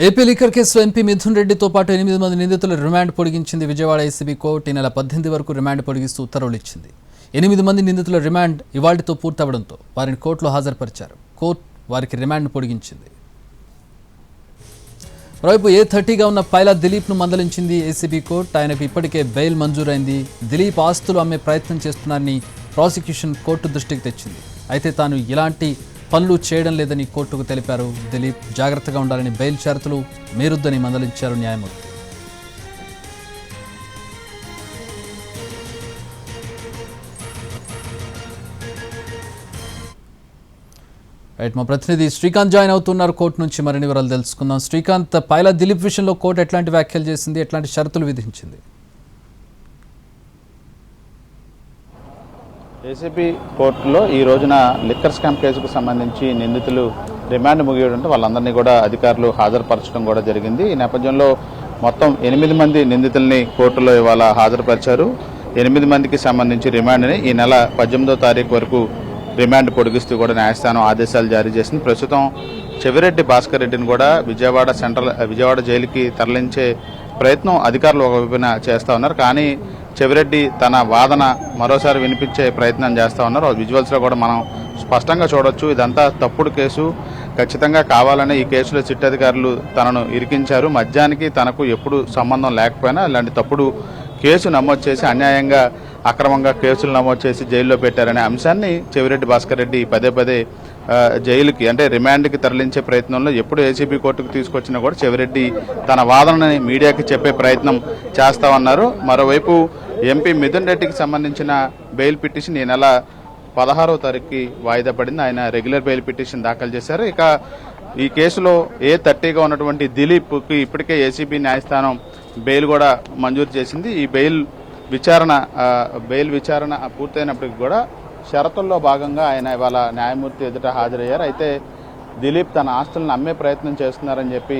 AP liquor కేసులో MP Mithun రెడ్డితో పాటు 8 మంది నిందితుల రిమాండ్ పొడిగించింది విజయవాడ ఏసీబీ కోర్టు. ఈ నెల 18 వరకు రిమాండ్ పొడిగిస్తూ ఉత్తర్వులు ఇచ్చింది. 8 మంది నిందితుల రిమాండ్ ఇవాళ్టితో పూర్తవడంతో వారిని కోర్టులో హాజరుపరిచారు. కోర్టు వారికి రిమాండ్ పొడిగించింది. మరోవైపు A30గా ఉన్న పైలా దిలీప్ను మందలించింది ఏసీబీ కోర్టు. ఆయనకు ఇప్పటికే బెయిల్ మంజూరైంది. దిలీప్ ఆస్తులు అమ్మే ప్రయత్నం చేస్తున్నారని ప్రాసిక్యూషన్ కోర్టు దృష్టికి తెచ్చింది. అయితే తాను ఇలాంటి పనులు చేయడం లేదని కోర్టుకు తెలిపారు. దిలీప్ జాగ్రత్తగా ఉండాలని బెయిల్ షరతులు మీరుద్దని మందలించారు న్యాయమూర్తి. రైట్, మా ప్రతినిధి శ్రీకాంత్ జాయిన్ అవుతున్నారు కోర్టు నుంచి. మరిన్ని వివరాలు తెలుసుకుందాం. శ్రీకాంత్, పైలా దిలీప్ విషయంలో కోర్టు ఎట్లాంటి వ్యాఖ్యలు చేసింది, ఎట్లాంటి షరతులు విధించింది? ఏసీబీ కోర్టులో ఈ రోజున లిక్కర్ స్కామ్ కేసుకు సంబంధించి నిందితులు రిమాండ్ ముగియడంతో వాళ్ళందరినీ కూడా అధికారులు హాజరుపరచడం కూడా జరిగింది. ఈ నేపథ్యంలో మొత్తం 8 మంది నిందితుల్ని కోర్టులో ఇవాళ హాజరుపరిచారు. 8 మందికి సంబంధించి రిమాండ్ని ఈ నెల 18వ తారీఖు వరకు రిమాండ్ పొడిగిస్తూ కూడా న్యాయస్థానం ఆదేశాలు జారీ చేసింది. ప్రస్తుతం చెవిరెడ్డి భాస్కర్ రెడ్డిని కూడా విజయవాడ జైలుకి తరలించే ప్రయత్నం అధికారులు ఒకవైపున చేస్తూ ఉన్నారు. కానీ చెవిరెడ్డి తన వాదన మరోసారి వినిపించే ప్రయత్నం చేస్తూ ఉన్నారు. విజువల్స్లో కూడా మనం స్పష్టంగా చూడొచ్చు. ఇదంతా తప్పుడు కేసు, ఖచ్చితంగా కావాలనే ఈ కేసులో సిట్ అధికారులు తనను ఇరికించారు. మద్యానికి తనకు ఎప్పుడు సంబంధం లేకపోయినా ఇలాంటి తప్పుడు కేసు నమోదు చేసి అన్యాయంగా అక్రమంగా కేసులు నమోదు చేసి జైల్లో పెట్టారనే అంశాన్ని చెవిరెడ్డి భాస్కర్ రెడ్డి పదే జైలుకి అంటే రిమాండ్కి తరలించే ప్రయత్నంలో ఎప్పుడు ఏసీబీ కోర్టుకు తీసుకొచ్చినా కూడా చెవిరెడ్డి తన వాదనని మీడియాకి చెప్పే ప్రయత్నం చేస్తామన్నారు. మరోవైపు ఎంపీ మిథున్ రెడ్డికి సంబంధించిన బెయిల్ పిటిషన్ ఈ నెల 16వ తారీఖుకి వాయిదా పడింది. ఆయన రెగ్యులర్ బెయిల్ పిటిషన్ దాఖలు చేశారు. ఇక ఈ కేసులో A30గా ఉన్నటువంటి దిలీప్కి ఇప్పటికే ఏసీబీ న్యాయస్థానం బెయిల్ కూడా మంజూరు చేసింది. ఈ బెయిల్ విచారణ పూర్తయినప్పటికీ కూడా షరతుల్లో భాగంగా ఆయన ఇవాళ న్యాయమూర్తి ఎదుట హాజరయ్యారు. అయితే దిలీప్ తన ఆస్తులను అమ్మే ప్రయత్నం చేస్తున్నారని చెప్పి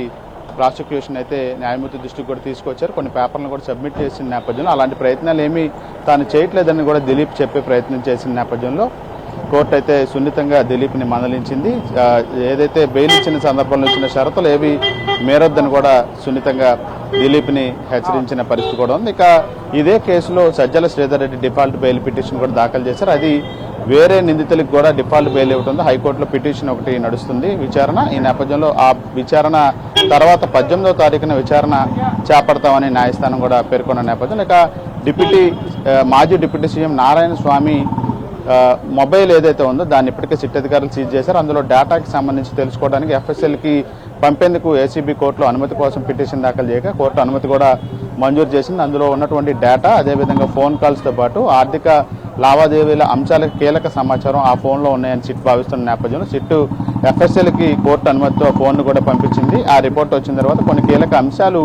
ప్రాసిక్యూషన్ అయితే న్యాయమూర్తి దృష్టికి కూడా తీసుకొచ్చారు. కొన్ని పేపర్లను కూడా సబ్మిట్ చేసిన నేపథ్యంలో అలాంటి ప్రయత్నాలు ఏమీ తాను చేయట్లేదని కూడా దిలీప్ చెప్పే ప్రయత్నం చేసిన నేపథ్యంలో కోర్టు అయితే సున్నితంగా దిలీప్ని మందలించింది. ఏదైతే బెయిల్ ఇచ్చిన సందర్భంలో ఇచ్చిన షరతులు ఏవి మేరొద్దని కూడా సున్నితంగా దిలీప్ని హెచ్చరించిన పరిస్థితి కూడా ఉంది. ఇక ఇదే కేసులో Sajjala Sridhar Reddy default bail petition కూడా దాఖలు చేశారు. అది వేరే నిందితులకు కూడా డిఫాల్ట్ బెయిల్ ఇవ్వడంతో హైకోర్టులో పిటిషన్ ఒకటి నడుస్తుంది విచారణ. ఈ నేపథ్యంలో ఆ విచారణ తర్వాత 18వ తారీఖున విచారణ చేపడతామని న్యాయస్థానం కూడా పేర్కొన్న నేపథ్యంలో ఇక మాజీ డిప్యూటీ సీఎం నారాయణ స్వామి మొబైల్ ఏదైతే ఉందో దాన్ని ఇప్పటికే సిట్ అధికారులు సీజ్ చేశారు. అందులో డేటాకి సంబంధించి తెలుసుకోవడానికి FSLకి పంపేందుకు ఏసీబీ కోర్టులో అనుమతి కోసం పిటిషన్ దాఖలు చేయగా కోర్టు అనుమతి కూడా మంజూరు చేసింది. అందులో ఉన్నటువంటి డేటా అదేవిధంగా ఫోన్ కాల్స్తో పాటు ఆర్థిక లావాదేవీల అంశాలకు కీలక సమాచారం ఆ ఫోన్లో ఉన్నాయని సిట్ భావిస్తున్న నేపథ్యంలో సిట్ FSLకి కోర్టు అనుమతితో ఫోన్ను కూడా పంపించింది. ఆ రిపోర్ట్ వచ్చిన తర్వాత కొన్ని కీలక అంశాలు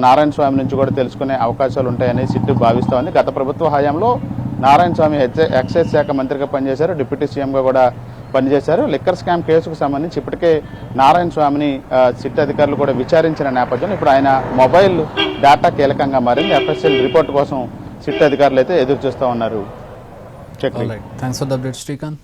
నారాయణ స్వామి నుంచి కూడా తెలుసుకునే అవకాశాలు ఉంటాయని సిట్ భావిస్తోంది. గత ప్రభుత్వ హయాంలో నారాయణ స్వామి ఎక్సైజ్ శాఖ మంత్రిగా పనిచేశారు, డిప్యూటీ సీఎంగా కూడా పనిచేశారు. లిక్కర్ స్కామ్ కేసుకు సంబంధించి ఇప్పటికే నారాయణ స్వామిని సిట్ అధికారులు కూడా విచారించిన నేపథ్యంలో ఇప్పుడు ఆయన మొబైల్ డేటా కీలకంగా మారింది. FSL రిపోర్ట్ కోసం సిట్ అధికారులు అయితే ఎదురు చూస్తూ ఉన్నారు. Thanks for the update Srikanth.